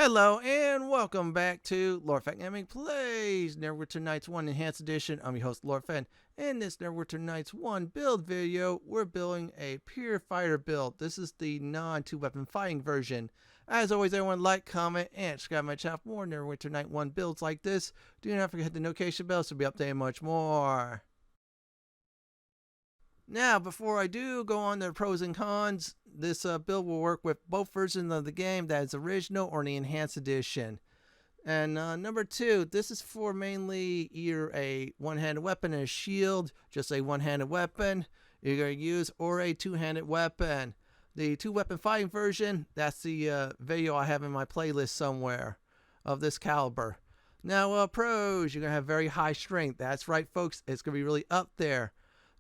Hello and welcome back to Lord Fenton Gaming Plays Neverwinter Nights 1 Enhanced Edition. I'm your host Lord Fenton. In this Neverwinter Nights 1 build video, we're building a pure fighter build. This is the non-2-weapon fighting version. As always, everyone like, comment, and subscribe to my channel for more Neverwinter Night 1 builds like this. Do not forget to hit the notification bell so we'll be updating much more. Now, before I do go on to the pros and cons, this build will work with both versions of the game, that is original or the enhanced edition. And number two, this is for mainly either a one-handed weapon and a shield, just a one-handed weapon you're going to use, or a two-handed weapon. The two-weapon fighting version, that's the video I have in my playlist somewhere of this caliber. Now, pros, you're going to have very high strength. That's right, folks, it's going to be really up there.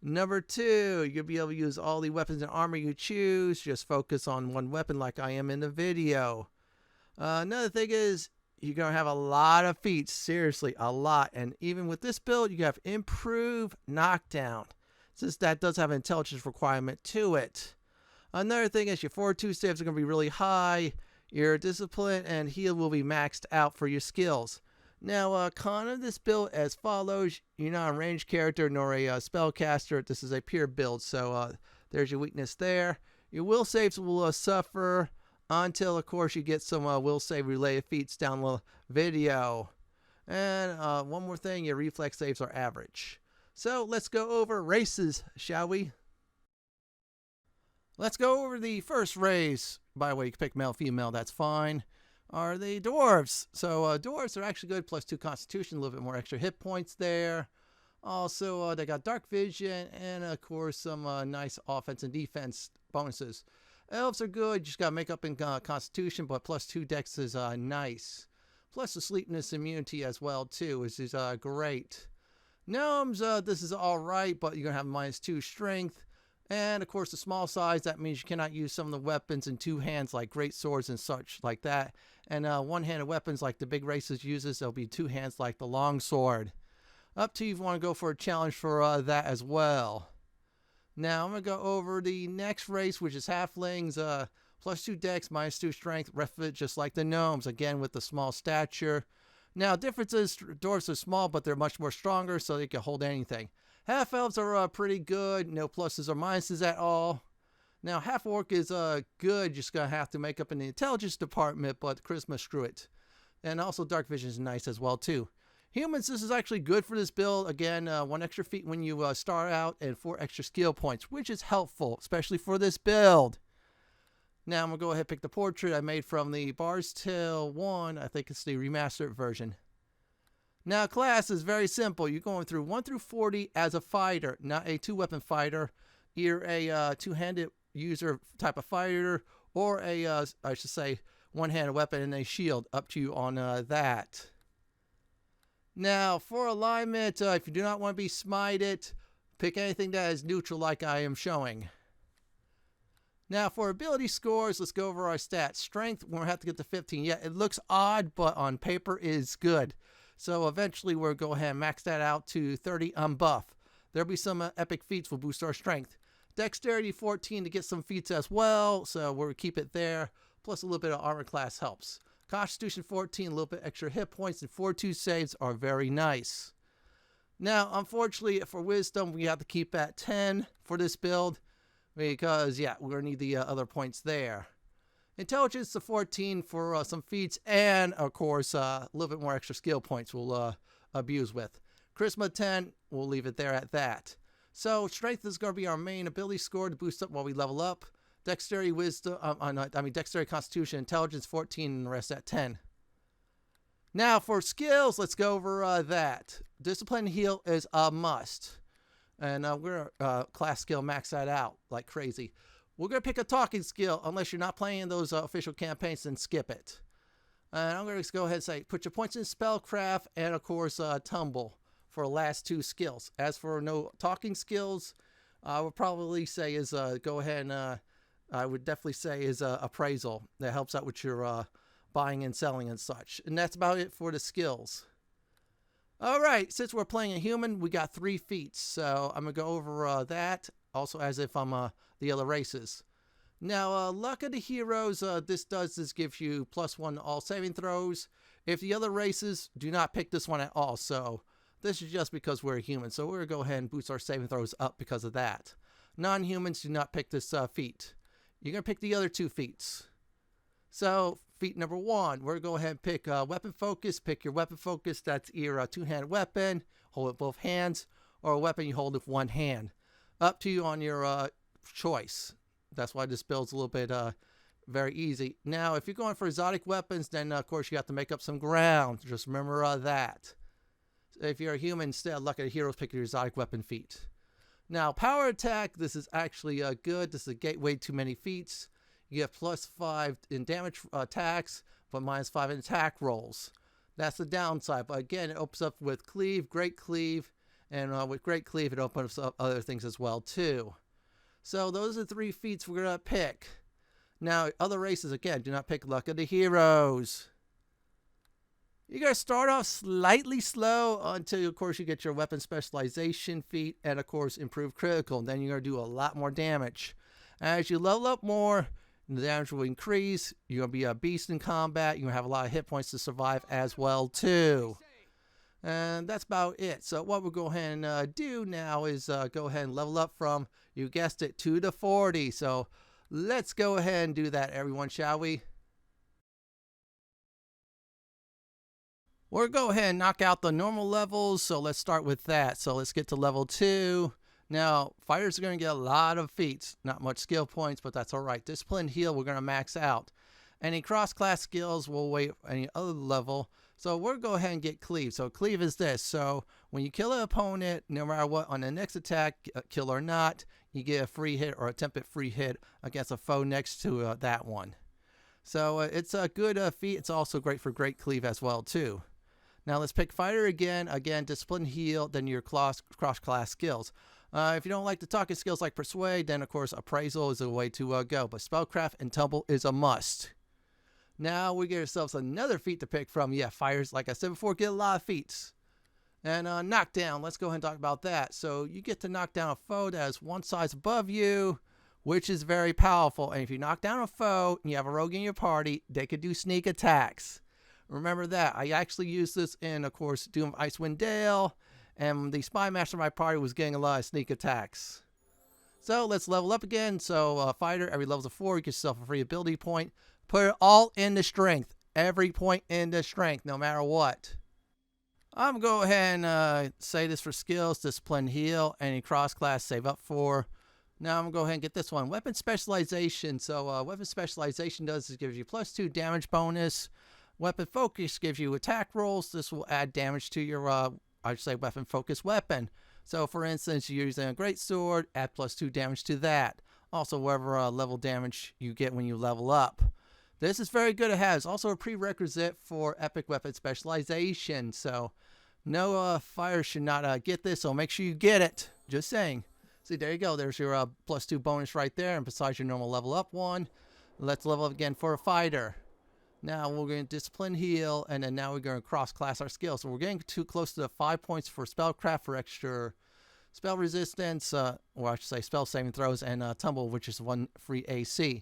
Number two, you'll be able to use all the weapons and armor you choose. Just focus on one weapon like I am in the video. Another thing is, you're going to have a lot of feats. Seriously, a lot. And even with this build, you have improved knockdown, since that does have an intelligence requirement to it. Another thing is your fortitude saves are going to be really high. Your discipline and heal will be maxed out for your skills. Now, con of this build as follows. You're not a ranged character nor a spellcaster. This is a pure build, so there's your weakness there. Your will saves will suffer until, of course, you get some will save related feats down the video. And one more thing, your reflex saves are average. So let's go over races, shall we? Let's go over the first race. By the way, you can pick male, female, that's fine. Are the dwarves. So dwarves are actually good, +2 constitution, a little bit more extra hit points there. Also, they got dark vision and, of course, some nice offense and defense bonuses. Elves are good, just got to make up in constitution, but +2 dex is nice. Plus the sleepiness immunity as well, too, which is great. Gnomes, this is all right, but you're going to have -2 strength. And, of course, the small size, that means you cannot use some of the weapons in two hands, like great swords and such like that. And one-handed weapons, like the big races uses, there'll be two hands, like the long sword. Up to you if you want to go for a challenge for that as well. Now, I'm going to go over the next race, which is halflings. +2 dex, -2 strength, rest of it just like the gnomes, again with the small stature. Now, difference is dwarves are small, but they're much more stronger, so they can hold anything. Half-elves are pretty good, no pluses or minuses at all. Now, half-orc is good, just going to have to make up in the intelligence department, but charisma, screw it. And also dark vision is nice as well, too. Humans, this is actually good for this build. Again, 1 extra feat when you start out and 4 extra skill points, which is helpful, especially for this build. Now, I'm going to go ahead and pick the portrait I made from the Bar's Tale 1. I think it's the remastered version. Now, class is very simple. You're going through 1 through 40 as a fighter, not a two-weapon fighter. You're a two-handed user type of fighter, or a, I should say, one-handed weapon and a shield. Up to you on that. Now, for alignment, if you do not want to be smited, pick anything that is neutral like I am showing. Now, for ability scores, let's go over our stats. Strength, we're going to have to get to 15. Yeah, it looks odd, but on paper is good. So eventually we'll go ahead and max that out to 30 on buff. There'll be some epic feats will boost our strength. Dexterity 14 to get some feats as well, so we'll keep it there. Plus a little bit of armor class helps. Constitution 14, a little bit extra hit points, and fortitude saves are very nice. Now, unfortunately, for wisdom, we have to keep at 10 for this build because, yeah, we're going to need the other points there. Intelligence to 14 for some feats, and of course a little bit more extra skill points we'll abuse with. Charisma 10, we'll leave it there at that. So strength is going to be our main ability score to boost up while we level up. Dexterity, wisdom, dexterity, constitution, intelligence 14, and the rest at 10. Now for skills, let's go over that. Discipline and heal is a must, and we're class skill max that out like crazy. We're going to pick a talking skill, unless you're not playing those official campaigns, and skip it. And I'm going to go ahead and say, put your points in spellcraft, and of course, tumble for the last 2 skills. As for no talking skills, I would probably say is, go ahead and, I would definitely say is appraisal. That helps out with your buying and selling and such. And that's about it for the skills. Alright, since we're playing a human, we got 3 feats. So I'm going to go over that, also as if I'm the other races. Now, luck of the heroes, this gives you +1 to all saving throws. If the other races do not pick this one at all, so this is just because we're human. So we're going to go ahead and boost our saving throws up because of that. Non-humans do not pick this feat. You're going to pick the other 2 feats. So feat number 1, we're going to go ahead and pick weapon focus. Pick your weapon focus. That's either a 2-handed weapon, hold it with both hands, or a weapon you hold with one hand. Up to you on your choice. That's why this build's a little bit very easy. Now, if you're going for exotic weapons, then of course you have to make up some ground. Just remember that. If you're a human, instead, luck of the heroes, pick your exotic weapon feat. Now, power attack, this is actually good. This is a gateway to many feats. You get +5 in damage attacks, but -5 in attack rolls. That's the downside. But again, it opens up with cleave, great cleave, and with great cleave, it opens up other things as well too. So those are 3 feats we're going to pick. Now, other races, again, do not pick luck of the heroes. You're going to start off slightly slow until, of course, you get your weapon specialization feat and, of course, improved critical. And then you're going to do a lot more damage. As you level up more, the damage will increase. You're going to be a beast in combat. You're going to have a lot of hit points to survive as well, too. And that's about it. So what we'll go ahead and do now is go ahead and level up from, you guessed it, 2 to 40. So let's go ahead and do that, everyone, shall we? We'll go ahead and knock out the normal levels. So let's start with that. So let's get to level 2. Now, fighters are going to get a lot of feats. Not much skill points, but that's all right. Discipline heal, we're going to max out. Any cross-class skills will wait any other level. So we'll go ahead and get cleave. So cleave is this. So when you kill an opponent, no matter what, on the next attack, kill or not, you get a free hit or attempted free hit against a foe next to that one. So it's a good feat. It's also great for great cleave as well too. Now let's pick fighter again. Again, discipline heal, then your cross-class skills. If you don't like the talking skills like persuade, then of course appraisal is a way to go. But spellcraft and tumble is a must. Now we get ourselves another feat to pick from. Yeah, fighters, like I said before, get a lot of feats. And knockdown, let's go ahead and talk about that. So you get to knock down a foe that is one size above you, which is very powerful. And if you knock down a foe and you have a rogue in your party, they could do sneak attacks. Remember that. I actually used this in, of course, Doom of Icewind Dale, and the spy master of my party was getting a lot of sneak attacks. So let's level up again. So fighter, every level of 4, you get yourself a free ability point. Put it all into strength. Every point into strength, no matter what. I'm going to go ahead and say this for skills. Discipline heal. Any cross-class save up for. Now I'm going to go ahead and get this one. Weapon specialization. So weapon specialization does is gives you +2 damage bonus. Weapon focus gives you attack rolls. This will add damage to your, I'd say, weapon focus weapon. So for instance, you're using a great sword, add +2 damage to that. Also, whatever level damage you get when you level up. This is very good to have. It's also a prerequisite for epic weapon specialization. So no fire should not get this, so make sure you get it. Just saying. See, there you go. There's your +2 bonus right there. And besides your normal level up one, let's level up again for a fighter. Now we're going to discipline heal, and then now we're going to cross-class our skills. So we're getting too close to the 5 points for spellcraft for extra spell resistance, or I should say spell saving throws, and tumble, which is 1 free AC.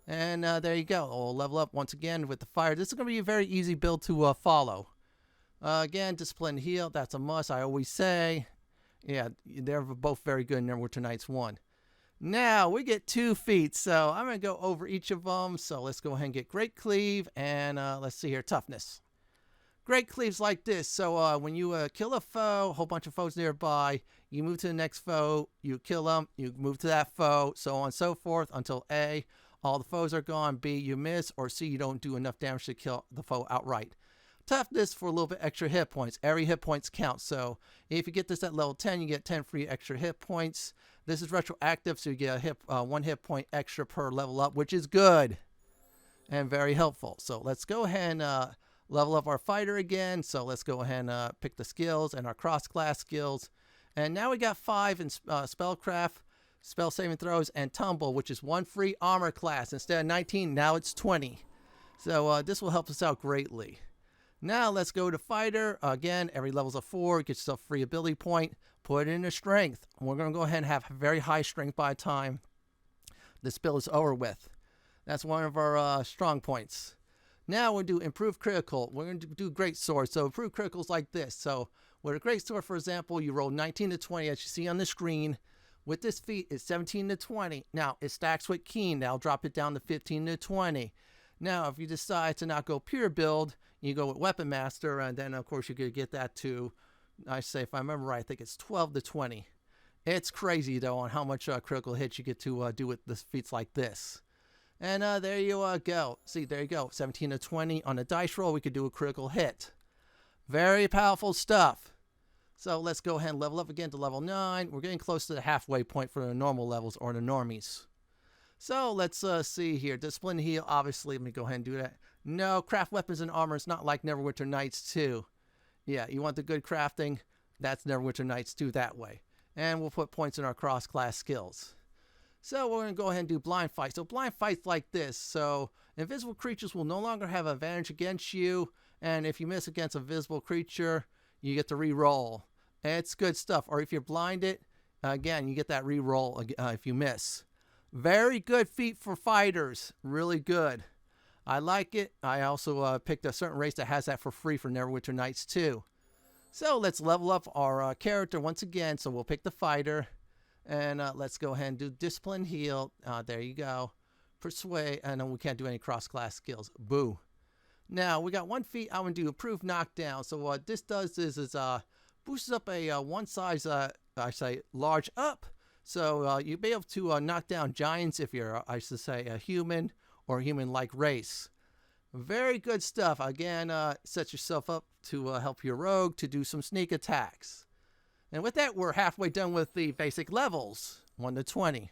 And there you go. We'll level up once again with the fire. This is going to be a very easy build to follow. Again, discipline heal, that's a must, I always say. Yeah, they're both very good in Neverwinter Nights 1. Now, we get 2 feats, so I'm going to go over each of them. So let's go ahead and get Great Cleave, and let's see here, Toughness. Great Cleave's like this. So when you kill a foe, a whole bunch of foes nearby, you move to the next foe, you kill them, you move to that foe, so on and so forth until A, all the foes are gone, B, you miss, or C, you don't do enough damage to kill the foe outright. Toughness for a little bit extra hit points. Every hit points counts. So if you get this at level 10, you get 10 free extra hit points. This is retroactive, so you get a 1 hit point extra per level up, which is good and very helpful. So let's go ahead and level up our fighter again. So let's go ahead and pick the skills and our cross-class skills. And now we got 5 in spellcraft, spell saving throws, and tumble, which is 1 free armor class. Instead of 19, now it's 20. So this will help us out greatly. Now let's go to fighter. Again, every level's a 4. Get yourself a free ability point. Put it into strength. We're going to go ahead and have very high strength by the time this build is over with. That's one of our strong points. Now we'll do improved critical. We're going to do great sword. So improved criticals like this. So with a great sword, for example, you roll 19 to 20 as you see on the screen. With this feat, it's 17 to 20. Now it stacks with keen. That'll drop it down to 15 to 20. Now if you decide to not go pure build, you go with weapon master, and then of course you could get that to, I say if I remember right, I think it's 12 to 20. It's crazy though on how much critical hits you get to do with the feats like this. And there you go. See, there you go. 17 to 20 on a dice roll. We could do a critical hit. Very powerful stuff. So let's go ahead and level up again to level 9. We're getting close to the halfway point for the normal levels or the normies. So let's see here. Discipline heal. Obviously, let me go ahead and do that. No, craft weapons and armor. It's not like Neverwinter Nights 2. Yeah, you want the good crafting? That's Neverwinter Nights 2 that way. And we'll put points in our cross-class skills. So we're going to go ahead and do blind fight. So blind fights like this. So invisible creatures will no longer have advantage against you. And if you miss against a visible creature, you get to re-roll. It's good stuff. Or if you're blinded, again, you get that re-roll if you miss. Very good feat for fighters. Really good. I like it. I also picked a certain race that has that for free for Neverwinter Nights 2. So let's level up our character once again. So we'll pick the fighter. And let's go ahead and do discipline heal. There you go. Persuade. And then we can't do any cross-class skills. Boo. Now, we got one feat. I want to do improved knockdown. So what this does is boosts up a one size, I say, large up. So you'll be able to knock down giants if you're, I should say, a human or human-like race. Very good stuff. Again, set yourself up to help your rogue to do some sneak attacks. And with that, we're halfway done with the basic levels, 1 to 20.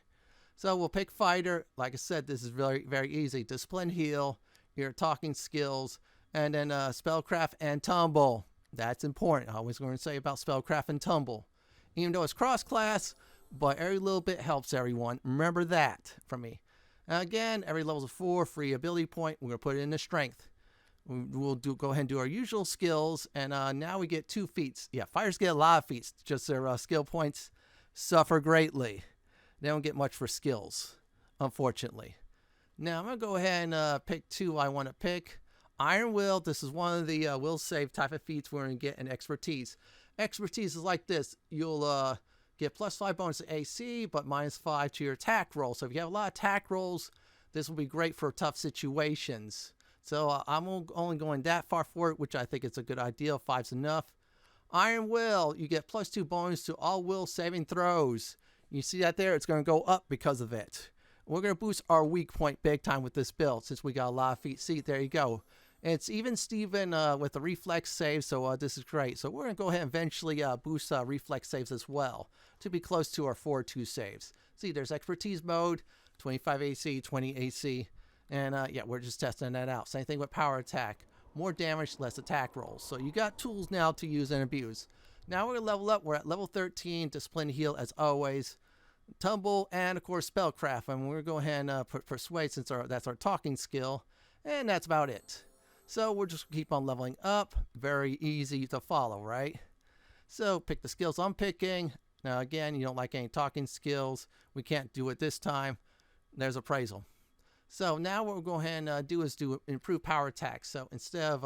So we'll pick fighter. Like I said, this is very, very easy. Discipline heal, your talking skills, and then spellcraft and tumble. That's important. I was going to say about spellcraft and tumble. Even though it's cross-class, but every little bit helps everyone. Remember that from me. Again, every level is 4, free ability point. We're going to put it in the strength. We'll go ahead and do our usual skills, and now we get 2 feats. Yeah, fighters get a lot of feats. Just their skill points suffer greatly. They don't get much for skills, unfortunately. Now, I'm going to go ahead and pick 2 I want to pick. Iron Will. This is one of the will save type of feats we're going to get in expertise. Expertise is like this. You'll get +5 bonus to AC, but -5 to your attack roll. So if you have a lot of attack rolls, this will be great for tough situations. So I'm only going that far for it, which I think is a good idea. 5's enough. Iron Will, you get +2 bonus to all will saving throws. You see that there? It's going to go up because of it. We're going to boost our weak point big time with this build since we got a lot of feet. See, there you go. It's even Steven with the reflex save, so this is great. So we're going to go ahead and eventually boost reflex saves as well to be close to our 4-2 saves. See, there's expertise mode, 25 AC, 20 AC. And yeah, we're just testing that out. Same thing with power attack. More damage, less attack rolls. So you got tools now to use and abuse. Now we're going to level up. We're at level 13. Discipline heal as always. Tumble and of course spellcraft. And we're going to go ahead and put persuade since that's our talking skill. And that's about it. So we'll just keep on leveling up. Very easy to follow, right? So pick the skills I'm picking. Now again, you don't like any talking skills. We can't do it this time. There's appraisal. So now what we'll go ahead and do is do improve power attack. So instead of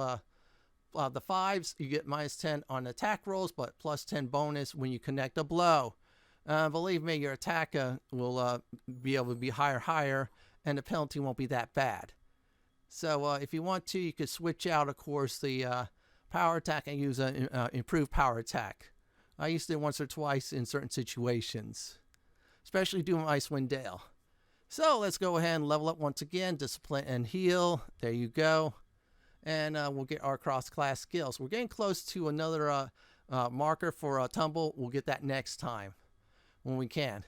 the 5s, you get -10 on attack rolls, but +10 bonus when you connect a blow. Believe me, your attack will be able to be higher, and the penalty won't be that bad. So if you want to, you could switch out, of course, the power attack and use an improved power attack. I used it once or twice in certain situations, especially doing Icewind Dale. So let's go ahead and level up once again, discipline and heal. There you go. And we'll get our cross-class skills. We're getting close to another marker for tumble. We'll get that next time when we can.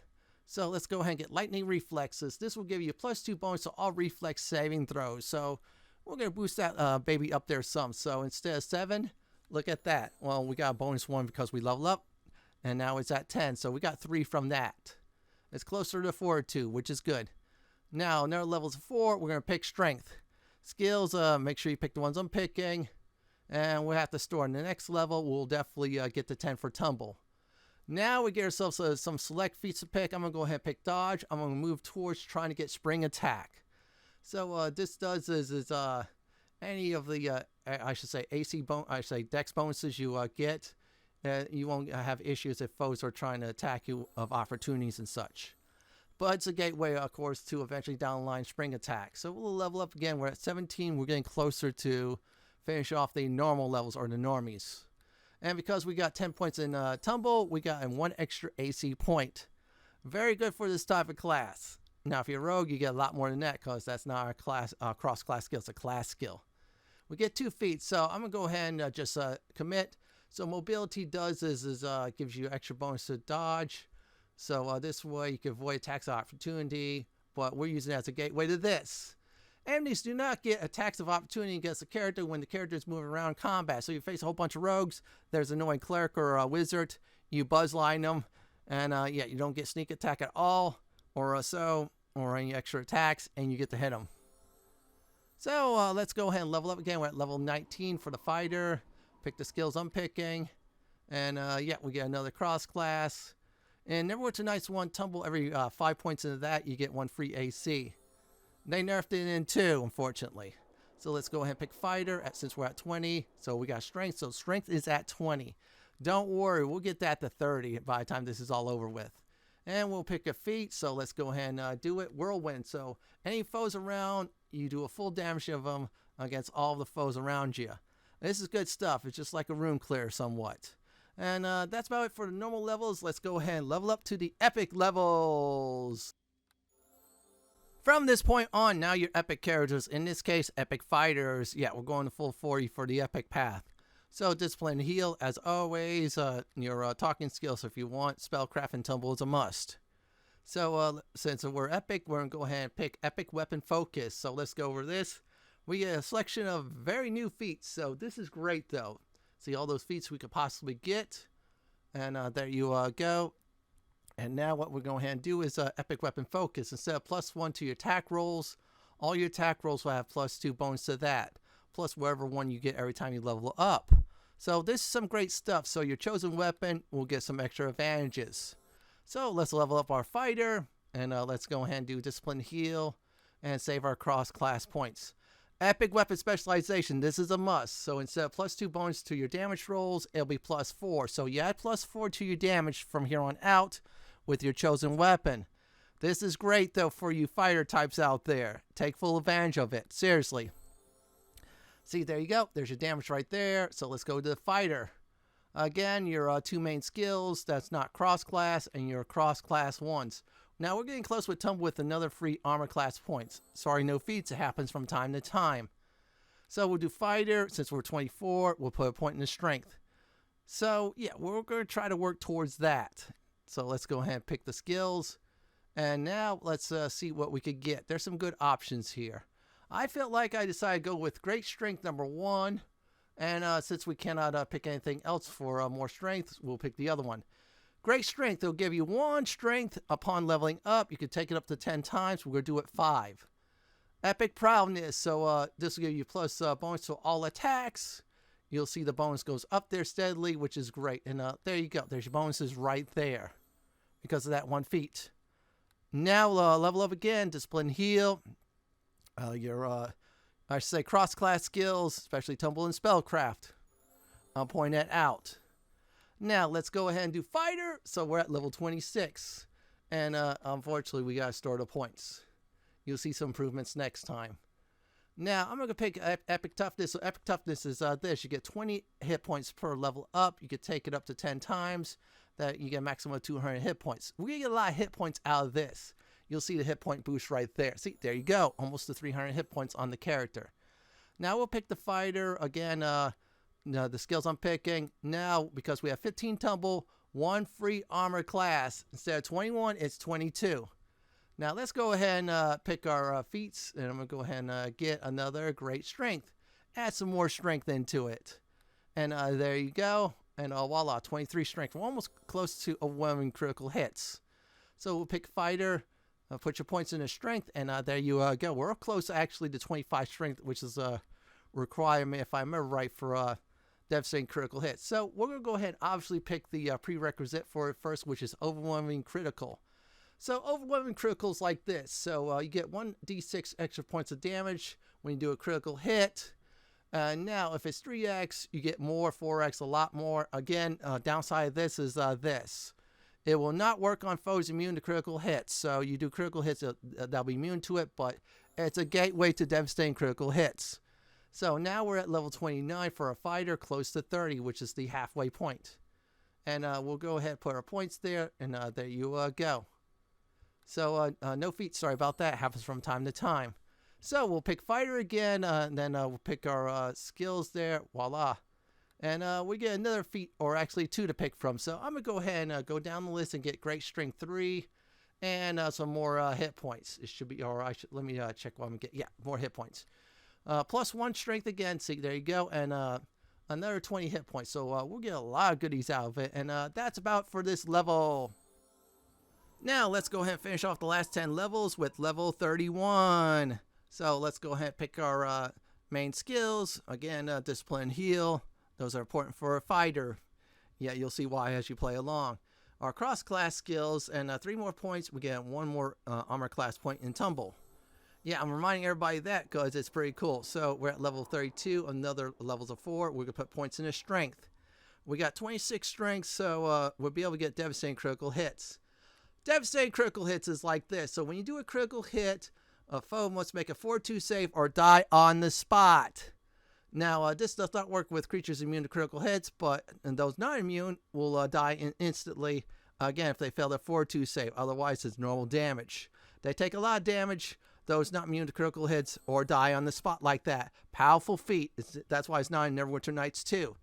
So let's go ahead and get lightning reflexes. This will give you a +2 bonus to all reflex saving throws. So we're going to boost that baby up there some. So instead of 7, look at that. Well, we got a bonus 1 because we level up. And now it's at 10. So we got 3 from that. It's closer to 4-2, which is good. Now, another levels of 4, we're going to pick strength. Skills, make sure you pick the ones I'm picking. And we'll have to store in the next level. We'll definitely get to 10 for tumble. Now we get ourselves some select feats to pick. I'm going to go ahead and pick dodge. I'm going to move towards trying to get spring attack. So this does is any of the, I should say dex bonuses you get, you won't have issues if foes are trying to attack you of opportunities and such. But it's a gateway, of course, to eventually down the line spring attack. So we'll level up again. We're at 17. We're getting closer to finish off the normal levels, or the normies. And because we got 10 points in tumble, we got 1 extra AC point. Very good for this type of class. Now, if you're a rogue, you get a lot more than that, because that's not our class cross-class skill. It's a class skill. We get 2 feats, so I'm going to go ahead and just commit. So mobility gives you extra bonus to dodge. So this way you can avoid attacks of opportunity, but we're using it as a gateway to this. Enemies do not get attacks of opportunity against the character when the character is moving around in combat. So you face a whole bunch of rogues, there's an annoying cleric or a wizard, you buzzline them, and yeah, you don't get sneak attack at all, or any extra attacks, and you get to hit them. So let's go ahead and level up again. We're at level 19 for the fighter. Pick the skills I'm picking, and yeah, we get another cross class. And Neverwinter Nights 1 tumble, every 5 points into that, you get 1 free AC. They nerfed it in 2, unfortunately. So let's go ahead and pick fighter, since we're at 20. So we got strength, so strength is at 20. Don't worry, we'll get that to 30 by the time this is all over with. And we'll pick a feat, so let's go ahead and do it. Whirlwind, so any foes around, you do a full damage of them against all the foes around you. This is good stuff. It's just like a room clear somewhat. And that's about it for the normal levels. Let's go ahead and level up to the epic levels. From this point on, now your epic characters, in this case, epic fighters. Yeah, we're going to full 40 for the epic path. So discipline and heal, as always, your talking skills if you want. Spellcraft and tumble is a must. So since we're epic, we're going to go ahead and pick epic weapon focus. So let's go over this. We get a selection of very new feats. So this is great, though. See all those feats we could possibly get. And there you go. And now what we're going to go ahead and do is epic weapon focus. Instead of +1 to your attack rolls, all your attack rolls will have +2 bonus to that. Plus whatever one you get every time you level up. So this is some great stuff. So your chosen weapon will get some extra advantages. So let's level up our fighter. And let's go ahead and do discipline heal. And save our cross-class points. Epic weapon specialization, this is a must. So instead of +2 bonus to your damage rolls, it'll be +4. So you add +4 to your damage from here on out with your chosen weapon. This is great, though, for you fighter types out there. Take full advantage of it. Seriously. See, there you go. There's your damage right there. So let's go to the fighter. Again, your 2 main skills. That's not cross-class, and your cross-class ones. Now we're getting close with tumble with another free armor class points. Sorry, no feats. It happens from time to time. So we'll do fighter. Since we're 24, we'll put a point in the strength. So yeah, we're going to try to work towards that. So let's go ahead and pick the skills. And now let's see what we could get. There's some good options here. I felt like I decided to go with great strength number 1. And since we cannot pick anything else for more strength, we'll pick the other one. Great strength, it'll give you 1 strength upon leveling up. You can take it up to 10 times. We're going to do it 5. Epic proudness, so this will give you plus bonus to all attacks. You'll see the bonus goes up there steadily, which is great. And there you go. There's your bonuses right there because of that 1 feat. Now level up again, discipline heal. Your, I should say, cross-class skills, especially tumble and spellcraft. I'll point that out. Now, let's go ahead and do fighter. So we're at level 26. And unfortunately, we got to store the points. You'll see some improvements next time. Now, I'm going to pick epic toughness. So epic toughness is this. You get 20 hit points per level up. You can take it up to 10 times. That you get a maximum of 200 hit points. We're going to get a lot of hit points out of this. You'll see the hit point boost right there. See, there you go. Almost to 300 hit points on the character. Now, we'll pick the fighter. Again, now, the skills I'm picking now, because we have 15 tumble, 1 free armor class. Instead of 21, it's 22. Now, let's go ahead and pick our feats. And I'm going to go ahead and get another great strength. Add some more strength into it. And there you go. And voila, 23 strength. We're almost close to overwhelming critical hits. So we'll pick fighter. Put your points in the strength. And there you go. We're close actually to 25 strength, which is a requirement, if I remember right, for devastating critical hits. So we're going to go ahead and obviously pick the prerequisite for it first, which is overwhelming critical. So overwhelming critical is like this. So you get 1d6 extra points of damage when you do a critical hit. Now, if it's 3x, you get more, 4x, a lot more. Again, downside of this is this. It will not work on foes immune to critical hits. So you do critical hits, they'll be immune to it, but it's a gateway to devastating critical hits. So now we're at level 29 for a fighter, close to 30, which is the halfway point. And we'll go ahead and put our points there, and there you go. So no feats, sorry about that, happens from time to time. So we'll pick fighter again, and then we'll pick our skills there, voila. And we get another feat, or actually 2 to pick from. So I'm going to go ahead and go down the list and get great strength 3 and some more hit points. It should be, or let me check what I'm going to get. Yeah, more hit points. Plus 1 strength again, see, there you go, and another 20 hit points. So we'll get a lot of goodies out of it, and that's about for this level. Now let's go ahead and finish off the last 10 levels with level 31. So let's go ahead and pick our main skills. Again, discipline and heal. Those are important for a fighter. Yeah, you'll see why as you play along. Our cross-class skills, and 3 more points. We get 1 more armor class point in tumble. Yeah, I'm reminding everybody that because it's pretty cool. So we're at level 32, another levels of 4. We're going to put points into strength. We got 26 strength, so we'll be able to get devastating critical hits. Devastating critical hits is like this. So when you do a critical hit, a foe must make a 4-2 save or die on the spot. Now, this does not work with creatures immune to critical hits, but those not immune will die instantly, again, if they fail their 4-2 save. Otherwise, it's normal damage. They take a lot of damage, those not immune to critical hits, or die on the spot like that. Powerful feat. That's why it's not in Neverwinter Nights 2.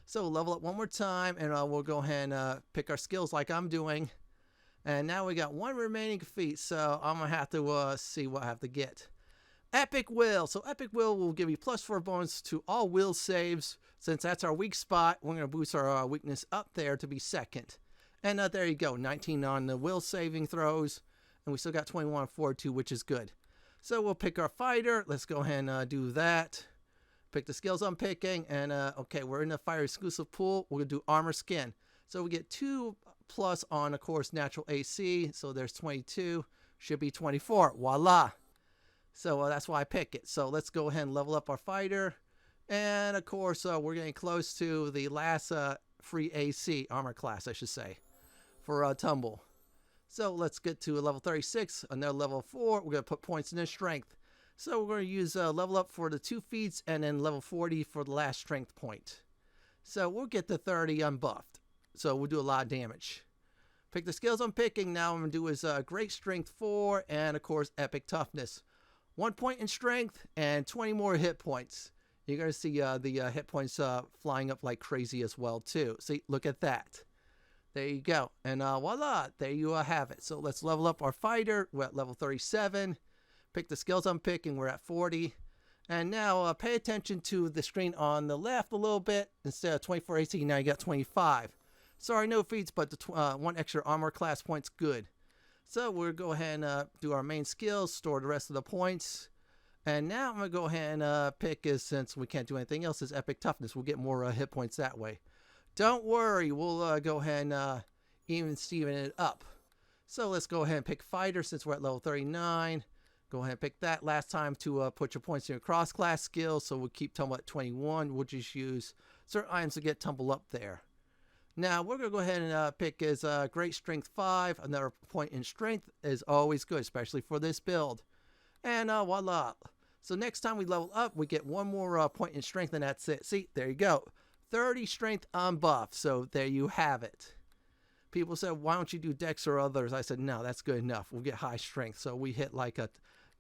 So level up one more time, and we'll go ahead and pick our skills like I'm doing. And now we got 1 remaining feat, so I'm going to have to see what I have to get. Epic Will. So Epic will give you +4 bonus to all will saves. Since that's our weak spot, we're going to boost our weakness up there to be 2nd. And there you go, 19 on the will saving throws. And we still got 21 on 4-2, which is good. So we'll pick our fighter. Let's go ahead and do that. Pick the skills I'm picking. And okay, we're in the fighter exclusive pool. We're going to do armor skin. So we get 2+ on, of course, natural AC. So there's 22. Should be 24. Voila. So that's why I pick it. So let's go ahead and level up our fighter. And of course, we're getting close to the last free AC armor class, I should say, for tumble. So let's get to level 36, another level 4. We're going to put points in their strength. So we're going to use level up for the 2 feats and then level 40 for the last strength point. So we'll get to 30 unbuffed. So we'll do a lot of damage. Pick the skills I'm picking. Now I'm going to do is great strength 4 and of course epic toughness. 1 point in strength and 20 more hit points. You're going to see the hit points flying up like crazy as well too. See, look at that. There you go. And voila, there you have it. So let's level up our fighter. We're at level 37. Pick the skills I'm picking. We're at 40. And now pay attention to the screen on the left a little bit. Instead of 24 AC, now you got 25. Sorry, no feats, but the 1 extra armor class point's good. So we'll go ahead and do our main skills, store the rest of the points. And now I'm going to go ahead and pick, since we can't do anything else, is epic toughness. We'll get more hit points that way. Don't worry, we'll go ahead and even Steven it up. So let's go ahead and pick fighter since we're at level 39. Go ahead and pick that last time to put your points in your cross-class skills. So we'll keep tumble at 21. We'll just use certain items to get tumble up there. Now we're going to go ahead and pick is great strength 5. Another point in strength is always good, especially for this build. And voila. So next time we level up, we get 1 more point in strength, and that's it. See, there you go. 30 strength unbuffed. So there you have it. People said, why don't you do Dex or others? I said, no, that's good enough. We'll get high strength. So we hit like a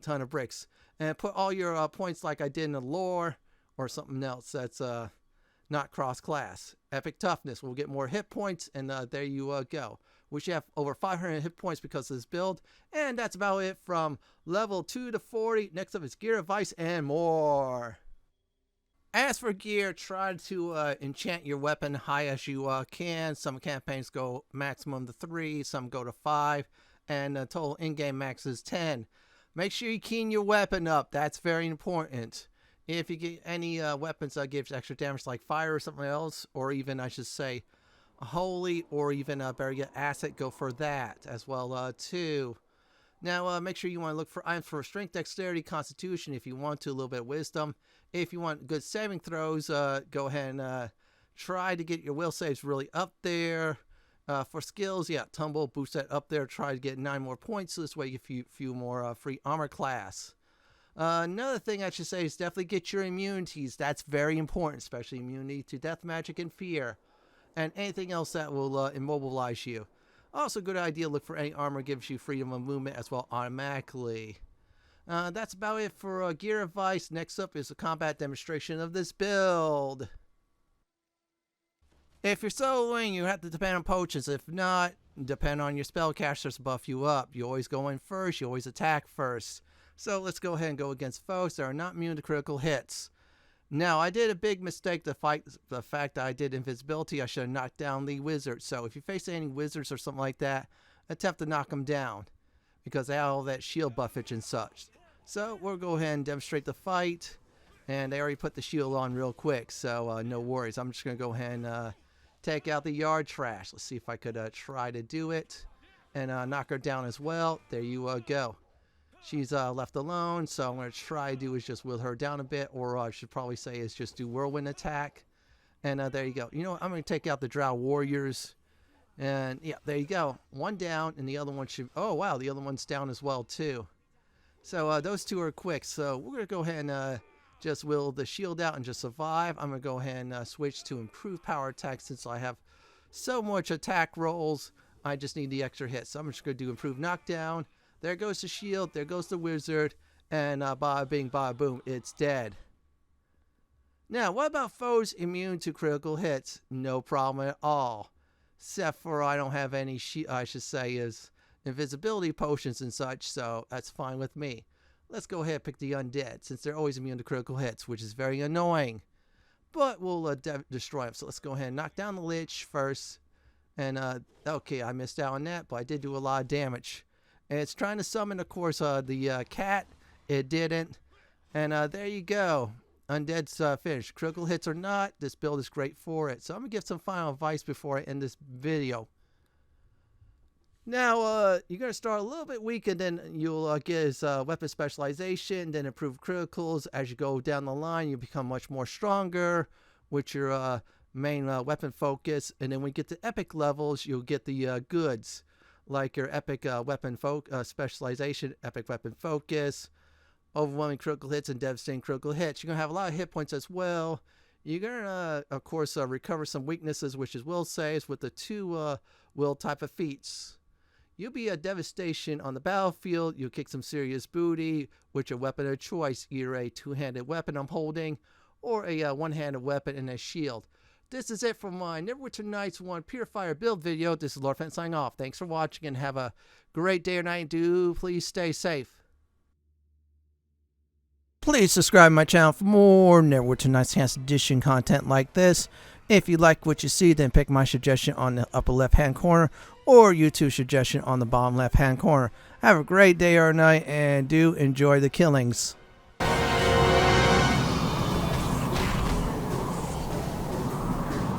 ton of bricks. And put all your points like I did in the lore or something else that's not cross-class. Epic toughness. We'll get more hit points, and there you go. We should have over 500 hit points because of this build. And that's about it from level 2 to 40. Next up is gear, advice, and more. As for gear, try to enchant your weapon high as you can. Some campaigns go maximum to 3, some go to 5, and the total in-game max is 10. Make sure you keen your weapon up. That's very important. If you get any weapons that gives extra damage like fire or something else, or even I should say holy, or even better yet acid, go for that as well too. Now make sure you want to look for items for strength, dexterity, constitution if you want to, a little bit of wisdom. If you want good saving throws, go ahead and try to get your will saves really up there. For skills, yeah, tumble, boost that up there. Try to get 9 more points, so this way you get a few more free armor class. Another thing I should say is definitely get your immunities. That's very important, especially immunity to death magic and fear, and anything else that will immobilize you. Also, good idea to look for any armor gives you freedom of movement as well automatically. That's about it for gear advice. Next up is a combat demonstration of this build. If you're soloing, you have to depend on potions. If not, depend on your spellcasters to buff you up. You always go in first. You always attack first. So let's go ahead and go against foes that are not immune to critical hits. Now, I did a big mistake to fight the fact that I did invisibility. I should have knocked down the wizard. So if you face any wizards or something like that, attempt to knock them down, because they have all that shield buffage and such. So we'll go ahead and demonstrate the fight. And they already put the shield on real quick, so no worries. I'm just going to go ahead and take out the yard trash. Let's see if I could try to do it and knock her down as well. There you go. She's left alone, so I'm going to try to do is just will her down a bit, or I should probably say is just do whirlwind attack. And there you go. You know what? I'm going to take out the Drow warriors. And yeah, there you go. One down, and the other one should... Oh, wow, the other one's down as well, too. So those two are quick. So we're going to go ahead and just will the shield out and just survive. I'm going to go ahead and switch to improved power attack since I have so much attack rolls. I just need the extra hit. So I'm just going to do improved knockdown. There goes the shield. There goes the wizard. And bada bing, bada boom. It's dead. Now, what about foes immune to critical hits? No problem at all. Except for I don't have any, I should say, is invisibility potions and such. So that's fine with me. Let's go ahead and pick the undead, since they're always immune to critical hits, which is very annoying. But we'll destroy them. So let's go ahead and knock down the lich first. And, okay, I missed out on that, but I did do a lot of damage. And it's trying to summon, of course, the cat. It didn't. And there you go. Undead's finished. Critical hits or not, this build is great for it. So I'm going to give some final advice before I end this video. Now, you're going to start a little bit weak, and then you'll get his weapon specialization, then improve criticals. As you go down the line, you become much more stronger with your main weapon focus. And then when you get to epic levels, you'll get the goods, like your epic weapon specialization, epic weapon focus, overwhelming critical hits, and devastating critical hits. You're going to have a lot of hit points as well. You're going to, of course, recover some weaknesses, which is will saves, with the 2 will type of feats. You'll be a devastation on the battlefield. You'll kick some serious booty with your weapon of choice, either a 2-handed weapon I'm holding or a 1-handed weapon and a shield. This is it for my Neverwinter Nights 1 Purifier build video. This is Lord Fenton signing off. Thanks for watching and have a great day or night. Do please stay safe. Please subscribe to my channel for more Neverwinter Nights Enhanced Edition content like this. If you like what you see, then pick my suggestion on the upper left-hand corner or YouTube suggestion on the bottom left-hand corner. Have a great day or night, and do enjoy the killings.